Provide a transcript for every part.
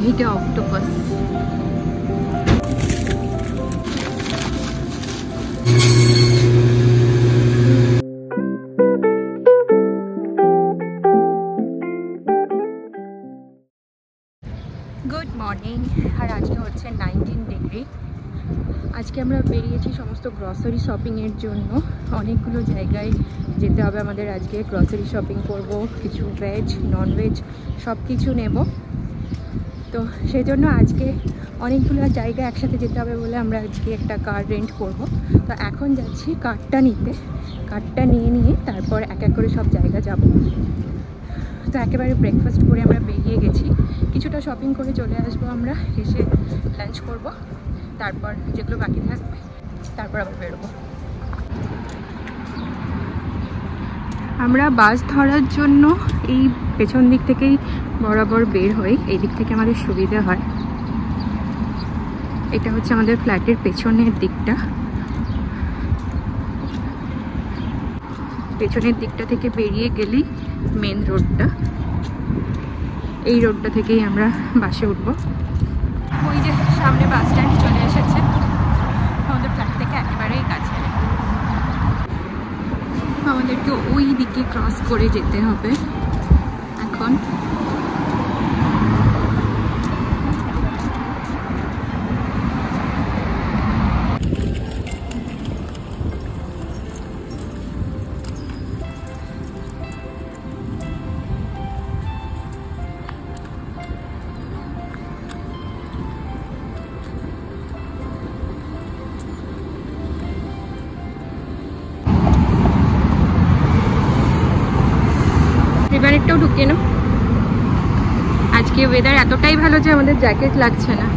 এটা octopus. Good morning. আর আজকে হচ্ছে 19 ডিগ্রি। আজকে আমরা বেরিয়েছি সমস্ত গ্রসারি শপিংয়ের জন্য। অনেকগুলো জায়গায় যেতে হবে আমাদের। আজকে গ্রসারি শপিং করব, কিছু ভেজ নন ভেজ সব কিছু নেব। তো সেই জন্য আজকে অনেকগুলো জায়গা একসাথে যেতে হবে বলে আমরা আজকে একটা কার রেন্ট করব। তো এখন যাচ্ছি কারটা নিতে। কারটা নিয়ে তারপর এক এক করে সব জায়গা যাব। তো একেবারে ব্রেকফাস্ট করে আমরা বেরিয়ে গেছি। কিছুটা শপিং করে চলে আসবো আমরা, এসে লাঞ্চ করব, তারপর যেগুলো বাকি থাকবে তারপর আবার বেরোবো। আমরা বাস ধরার জন্য এই পেছন দিক থেকেই বরাবর বের হই। এই দিক থেকে আমাদের সুবিধা হয়। এটা হচ্ছে আমাদের ফ্ল্যাটের পেছনের দিকটা। পেছনের দিকটা থেকে বেরিয়ে গেলেই মেন রোডটা। এই রোডটা থেকেই আমরা বাসে উঠবো। ওই যে সামনে বাস স্ট্যান্ড চলে এসেছে আমাদের ফ্ল্যাট থেকে একেবারেই কাছে। আমাদেরকে ওই দিকে ক্রস করে যেতে হবে এখন। রিভারেরটাও ঢুকে না। আজকে ওয়েদার এতটাই ভালো যে আমাদের জ্যাকেট লাগছে না।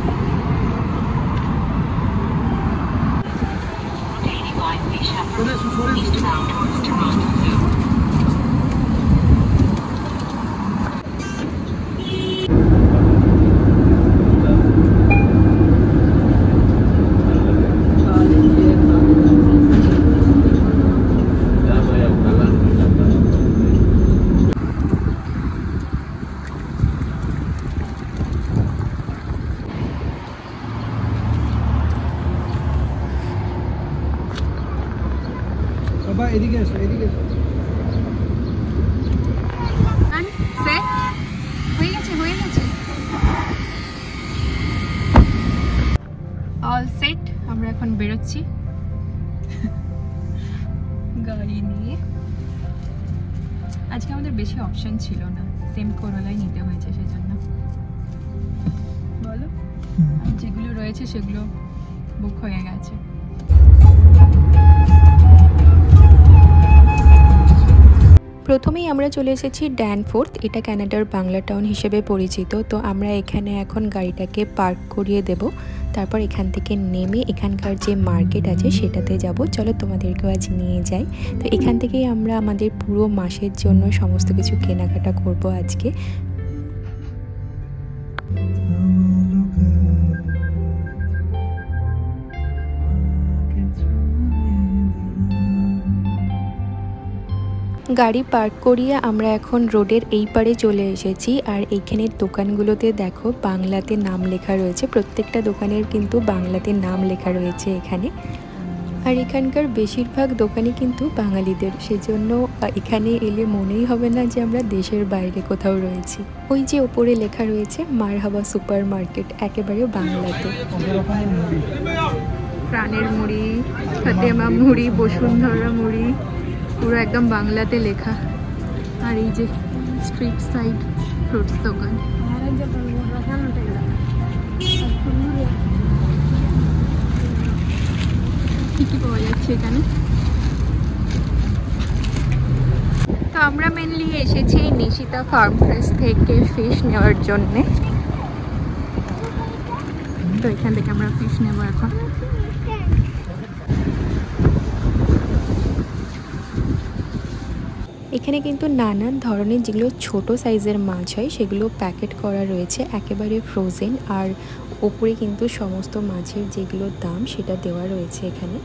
এদিকে এসো, এদিকে এসো। হয়ে গেছে অল সেট। আমরা এখন বেরোচ্ছি গাড়ি নিয়ে। আজকে আমাদের বেশি অপশন ছিল না, সেম করোলাই নিতে হয়েছে সেজন্য। বলো, যেগুলো রয়েছে সেগুলো বুক হয়ে গেছে। প্রথমেই আমরা চলে এসেছি ড্যানফোর্থ। এটা কানাডার বাংলা টাউন হিসেবে পরিচিত। তো আমরা এখানে এখন গাড়িটাকে পার্ক করিয়ে দেব, তারপর এখান থেকে নেমে এখানকার যে মার্কেট আছে সেটাতে যাব। চলো তোমাদেরকেও আজ নিয়ে যাই। তো এখান থেকেই আমরা আমাদের পুরো মাসের জন্য সমস্ত কিছু কেনাকাটা করব আজকে। গাড়ি পার্ক করিয়ে আমরা এখন রোডের এই পারে চলে এসেছি। আর এইখানের দোকানগুলোতে দেখো বাংলাতে নাম লেখা রয়েছে। প্রত্যেকটা দোকানের কিন্তু বাংলাতে নাম লেখা রয়েছে এখানে। আর এখানকার বেশিরভাগ দোকানই কিন্তু বাঙালিদের, সেজন্য এখানে এলে মনেই হবে না যে আমরা দেশের বাইরে কোথাও রয়েছি। ওই যে ওপরে লেখা রয়েছে মারহাবা সুপার মার্কেট, একেবারে বাংলাতে। প্রাণের মুড়ি, ফাতেমা মুড়ি, বসুন্ধরা মুড়ি, পুরো একদম বাংলাতে লেখা। আর এই যে স্ট্রিট সাইড ফ্রুটস দোকান। কি পাওয়া যাচ্ছে এখানে? তো আমরা মেনলি এসেছি নিশিতা ফার্ম ফ্রেশ থেকে ফিশ নেওয়ার জন্যে। তো এখান থেকে আমরা ফিশ নেব এখন। এখানে কিন্তু নানান ধরনের যেগুলো ছোট সাইজের মাছ হয় সেগুলো প্যাকেট করা রয়েছে, একেবারে ফ্রোজেন। আর ওপরে কিন্তু সমস্ত মাছের যেগুলো দাম সেটা দেওয়া রয়েছে এখানে।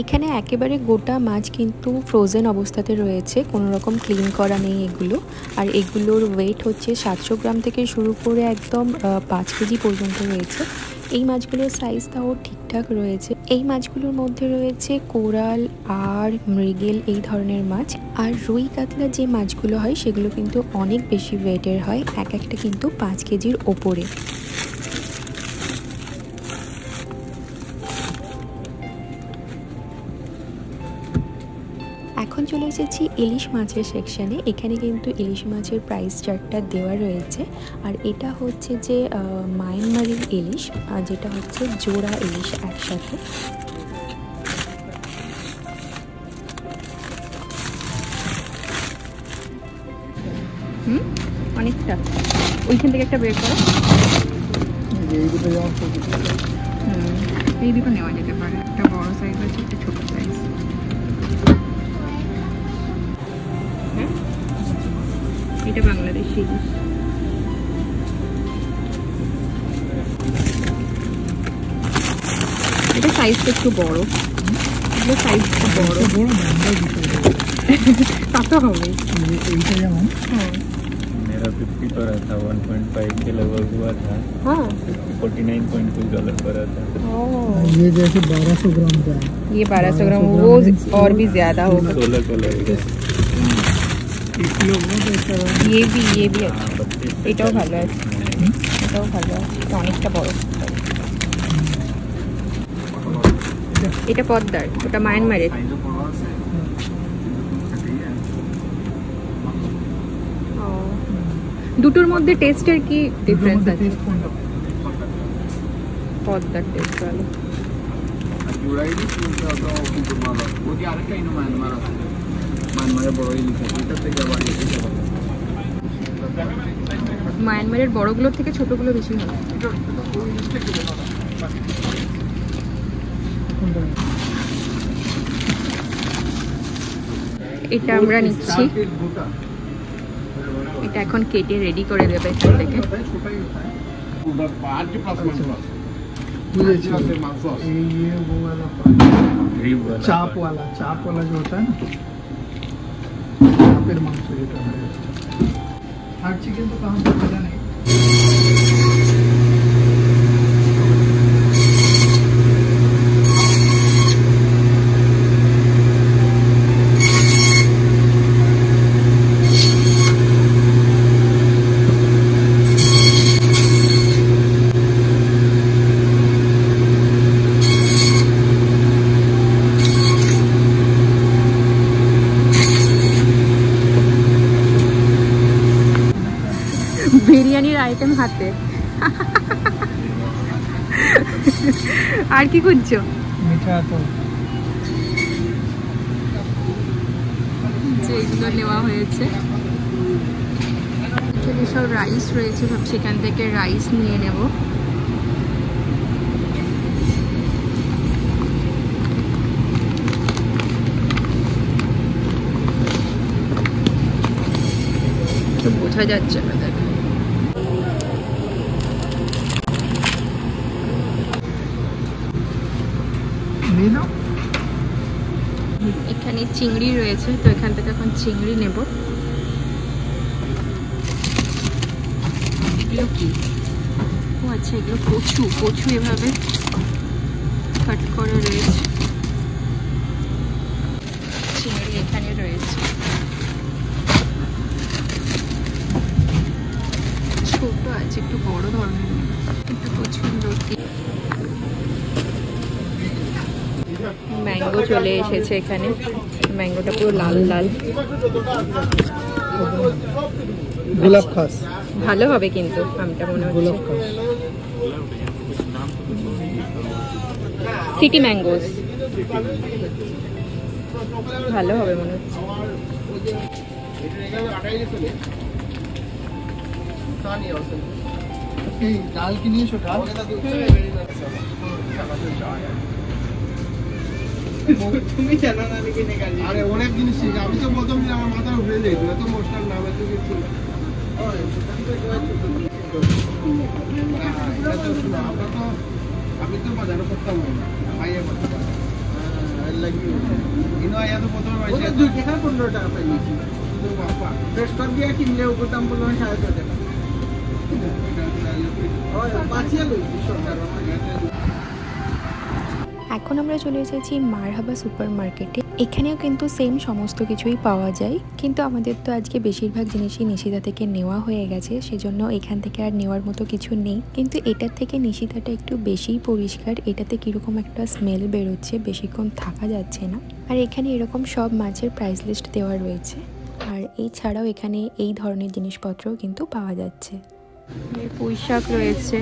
এখানে একেবারে গোটা মাছ কিন্তু ফ্রোজেন অবস্থাতে রয়েছে, কোনো রকম ক্লিন করা নেই এগুলো। আর এগুলোর ওয়েট হচ্ছে 700 গ্রাম থেকে শুরু করে একদম 5 কেজি পর্যন্ত রয়েছে। এই মাছগুলোর সাইজটাও ঠিকঠাক রয়েছে। এই মাছগুলোর মধ্যে রয়েছে কোরাল আর মৃগেল এই ধরনের মাছ। আর রুই কাতলা যে মাছগুলো হয় সেগুলো কিন্তু অনেক বেশি ওয়েটের হয়, এক একটা কিন্তু 5 কেজির ওপরে। এখন চলে এসেছি ইলিশ মাছের সেকশানে। এখানে কিন্তু ইলিশ মাছের প্রাইস চার্টটা দেওয়া রয়েছে। আর এটা হচ্ছে যে মায়ানমারের ইলিশ, যেটা হচ্ছে জোড়া ইলিশ একসাথে। অনেকটা ওইখান থেকে একটা বের করো। এই দুটো নেওয়া যেতে পারে, একটা বড় সাইজ আছে, একটা ছোট সাইজ। এটা বাংলাদেশি ইলিশ। এটা সাইজটা একটু বড়, এগুলো সাইজ একটু বড় তা তো হবে। হ্যাঁ मेरा 50 पर था, 1.5 के लगभग हुआ था। हाँ 49.2 पर आता। ये जैसे 1200 ग्राम का है। ये 1200 ग्राम, वो और भी ज्यादा होगा। 16 कलर है। ये भी এটাও ভালো আছে, এটাও ভালো আছে, এটা অনেকটা বড়। এটা পদ্মার, ওটা মায়ানমারের। দুটোর মধ্যে টেস্টের কি ডিফারেন্স আছে? পদ্মার টেস্ট ভালো। মায়ানমারের বড়গুলোর থেকে ছোটগুলো বেশি ভালো। এটা আমরা নিচ্ছি, এটা এখন কেটে রেডি করে দেবে এখান থেকে। चाप वाला जो होता है ना, फिर मांस होता है। हर चिकन तो कहाँ पर मिला नहीं। বিরিয়ানির আইটেম হাতে আর কি খুঁজছো? মিঠা তো যেগুলো নেওয়া হয়েছে এখানে সব রাইস রয়েছে, সব সেখান থেকে রাইস নিয়ে নেব। তো বোঝা যাচ্ছে না, দেখ এখানে চিংড়ি রয়েছে, তো এখান থেকে এখন চিংড়ি নেব। এগুলো কি? ও আচ্ছা, এগুলো কচু। কচু এভাবে কাট করে রয়েছে। চিংড়ি এখানে রয়েছে, ছোট আছে, একটু বড় ধরনের। একটু পছন্দ। ম্যাঙ্গো চলে এসেছে এখানে, ম্যাঙ্গোটা পুরো লাল লাল। গোলাপ খাস ভালো হবে কিন্তু, আমটা মনে হচ্ছে সিটি ম্যাঙ্গোস, ভালো হবে মনে হচ্ছে। ডাল কি নিয়েছো? ডাল তুমি জানো না নাকি? আরে অনেক জিনিস ছিল, আমি তো প্রথম দিন আমার মাথায় উঠে যাইতো, এত মশলার নাম এত কিছু। আমি তো বাজারে করতাম না, ভাইয়া করতাম। लगी इनो आया तो प्रथम पैसा 2 টাকা 15 টাকা পাইছি তো বাবা ফ্রেশ কর দিয়া কিনলে ওর দাম বললো 7.5 টাকা ওই পাঁচিয়া লইছি সরকার এখন আমরা চলে এসেছি মারহাবা সুপার মার্কেটে। এখানেও কিন্তু সেম সমস্ত কিছুই পাওয়া যায়, কিন্তু আমাদের তো আজকে বেশিরভাগ জিনিসই নিশিতা থেকে নেওয়া হয়ে গেছে, সেজন্য এখান থেকে আর নেওয়ার মতো কিছু নেই। কিন্তু এটার থেকে নিশিতাটা একটু বেশিই পরিষ্কার, এটাতে কীরকম একটা স্মেল বেরোচ্ছে, বেশিক্ষণ থাকা যাচ্ছে না। আর এখানে এরকম সব মাছের প্রাইস লিস্ট দেওয়া রয়েছে, আর এছাড়াও এখানে এই ধরনের জিনিসপত্রও কিন্তু পাওয়া যাচ্ছে। পুঁই শাক রয়েছে,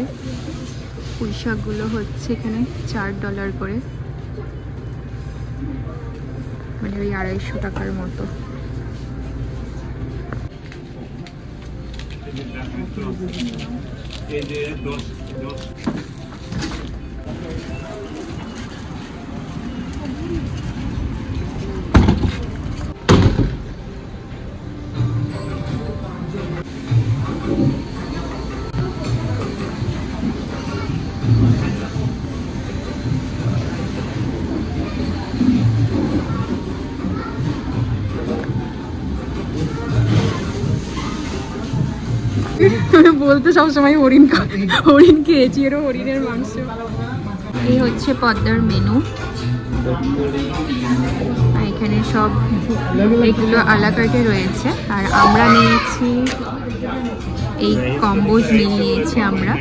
পুঁই শাকগুলো হচ্ছে এখানে $4 করে, মানে ওই 250 টাকার মতো। বলতে সবসময় হরিণ খেয়েছি, এরও হরিণের মাংস। এই হচ্ছে পদ্মার মেনু, এখানে সব এগুলো আলাকাটে রয়েছে। আর আমরা নিয়েছি এই কম্বোজ মিল নিয়েছি আমরা,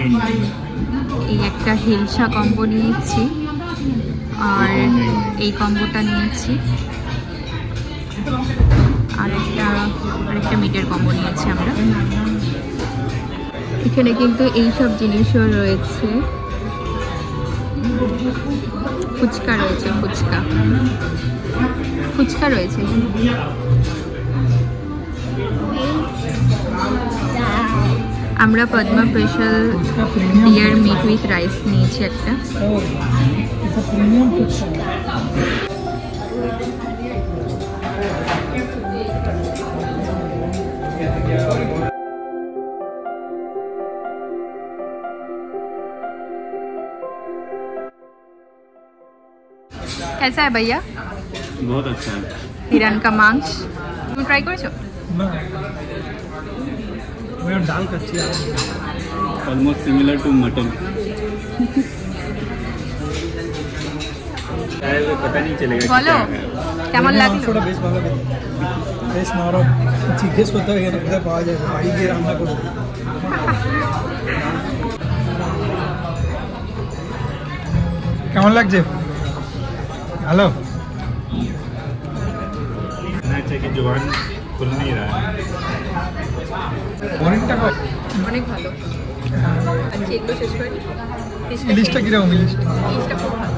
এই একটা হিলসা কম্বো নিয়েছি, আর এই কম্বোটা নিয়েছি, আরেকটা মিটের কম্বো নিয়েছি আমরা। এখানে কিন্তু এইসব জিনিসও রয়েছে, ফুচকা রয়েছে, ফুচকা রয়েছে। আমরা Padma special deer meat with rice নিয়েছি একটা। कैसा है भैया? बहुत अच्छा है। हिरन का मांस तुम ट्राई करेছো? না मैं डाल कच्ची है ऑलमोस्ट सिमिलर टू मटन। शायद पता नहीं चलेगा बोलो কেমন লাগলো? মাংসটা বেশ ভালো খেতে, বেশ নরম, জিজ্ঞেস করতে হবে এখানে কোথায় পাওয়া যায়, বাড়ি গিয়ে রান্না করবো। কেমন লাগছে? ভালো। कि जुबान खुल नहीं रहा है। অনেকটা অনেক ভালো। আচ্ছা এগুলো শেষ করে ইলিশটা কিরকম? ইলিশটা খুব ভালো।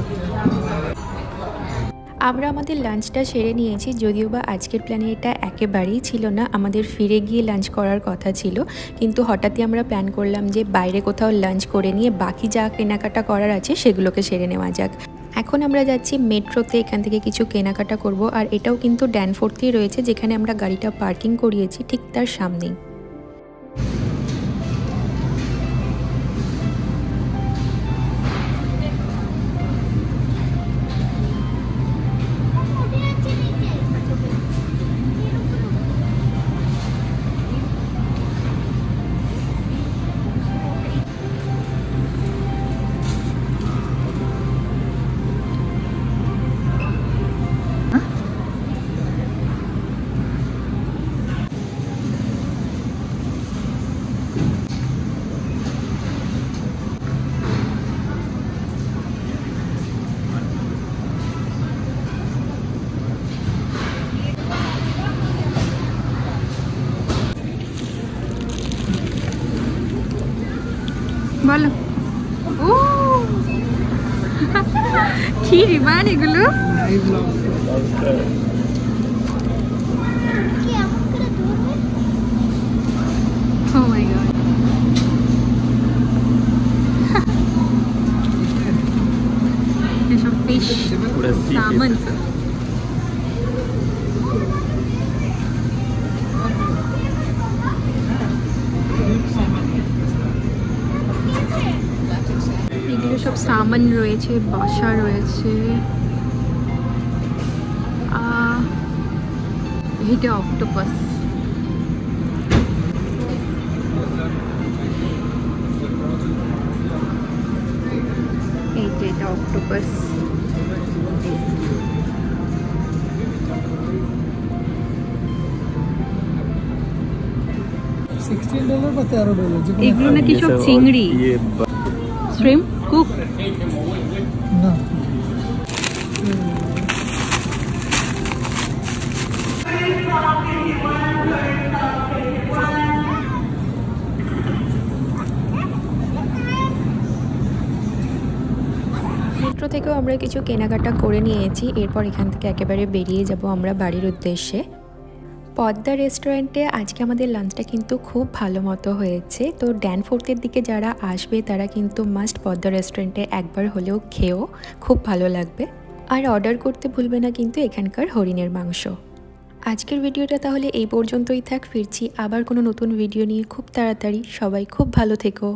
আমরা আমাদের লাঞ্চটা সেরে নিয়েছি, যদিও বা আজকের প্ল্যানে এটা একেবারেই ছিল না, আমাদের ফিরে গিয়ে লাঞ্চ করার কথা ছিল, কিন্তু হঠাৎই আমরা প্ল্যান করলাম যে বাইরে কোথাও লাঞ্চ করে নিয়ে বাকি যা কেনাকাটা করার আছে সেগুলোকে সেরে নেওয়া যাক। এখন আমরা যাচ্ছি মেট্রোতে, এখান থেকে কিছু কেনাকাটা করব। আর এটাও কিন্তু ড্যানফোর্থেই রয়েছে, যেখানে আমরা গাড়িটা পার্কিং করিয়েছি ঠিক তার সামনেই। বলো ও কি রিমান এগুলো? ও মাই গড, এসব ফিশ সামন। এগুলো সব সামান রয়েছে, বাসা রয়েছে, এইটা অক্টোপাস। এটা অক্টোপাস। $16 বা $13 এগুলো নাকি সব চিংড়ি, শ্রিম্প কুক। না মেট্রো থেকেও আমরা কিছু কেনাকাটা করে নিয়েছি। এরপর এখান থেকে একেবারে বেরিয়ে যাব আমরা বাড়ির উদ্দেশ্যে। পদ্মা রেস্টুরেন্টে আজকে আমাদের লাঞ্চটা কিন্তু খুব ভালো মতো হয়েছে। তো ড্যানফোর্থের দিকে যারা আসবে তারা কিন্তু মাস্ট পদ্মা রেস্টুরেন্টে একবার হলেও খেয়েও, খুব ভালো লাগবে। আর অর্ডার করতে ভুলবে না কিন্তু এখানকার হরিণের মাংস। আজকের ভিডিওটা তাহলে এই পর্যন্তই থাক। ফিরছি আবার কোনো নতুন ভিডিও নিয়ে খুব তাড়াতাড়ি। সবাই খুব ভালো থেকো।